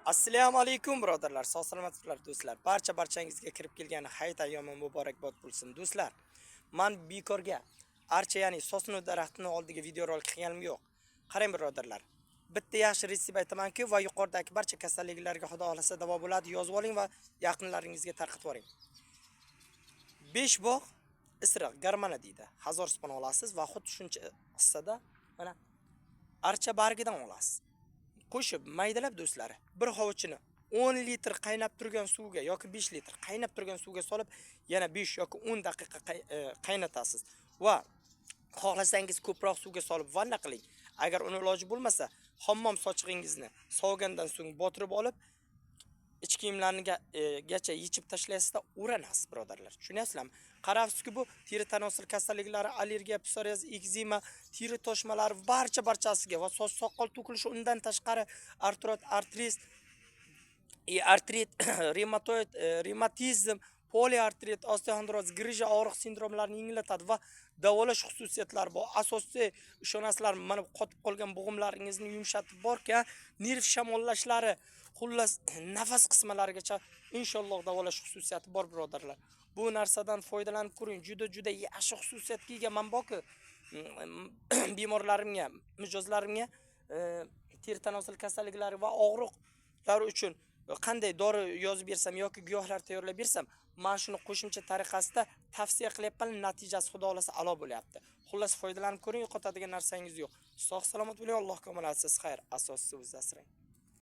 Assalomu alaykum birodarlar, sog' salomatliklar do'stlar. Barchangizga kirib kelgan hayit ayyomi muborakbod bo'lsin do'stlar. Men bekorga archa ya'ni sosno daraxtini oldiga videorolik qilganim yo'q. Qarang birodarlar. Bitta yaxshi retsept aytamanki va yuqoridagi barcha kasalliklarga xudo xolasa davo bo'ladi. Yozib oling va yaqinlaringizga tarqatib yuboring. 5 bog' isiriq garmana deydi. 1000 spon olasiz va xuddi shuncha hissada mana archa bargidan olasiz. Qo'shib maydalab do'stlar, bir hovuchini 10 litr qaynab turgan suvga yoki 5 litr qaynab turgan suvga solib, yana 5 yoki 10 daqiqa qaynatasiz va xohlasangiz ko'proq suvga solib vanna qiling. Agar uni iloji bo'lmasa, hammom sochig'ingizni sovgandan so'ng botirib olib, ichki kiyimlarniga gacha yechib tashlaysiz-da, o'ranasiz birodarlar. Tushunyapsizlarmi? Qarabsizki, bu teri tanosil kasalliklari, allergiya, psoriaz, ekzema, teri toshmalari barchasiga va soch soqol to'kilishi undan tashqari artrit, reumatoid, revmatizm, poliartrit, osteoxondroz, grija og'riq sindromlarini yengillatadi va davolash xususiyatlari bor. Asosiy ishonasizlar, mana qotib qolgan bo'g'imlaringizni yumshatib borkan, nerv shamollashlari, xullas nafas qismalarigacha inshaalloh davolash xususiyati bor birodarlar. Bu narsadan foydalanib ko'ring. Juda yaxshi xususiyatga ega manboki bemorlarimga, mijozlarimga teri tanosil kasalliklari va og'riqlar uchun qanday dori yozib bersam yoki giyohlar tayyorlab bersam, men shuni qo'shimcha tariqasida tavsiya qilyapman, natijasi xudo xolasa a'lo bo'lyapti. Xullas foydalanib ko'ring, yo'qotadigan narsangiz yo'q. Sog' salomat bo'ling, Alloh ko'malatsiz xayr, asosisi o'zingiz asrang.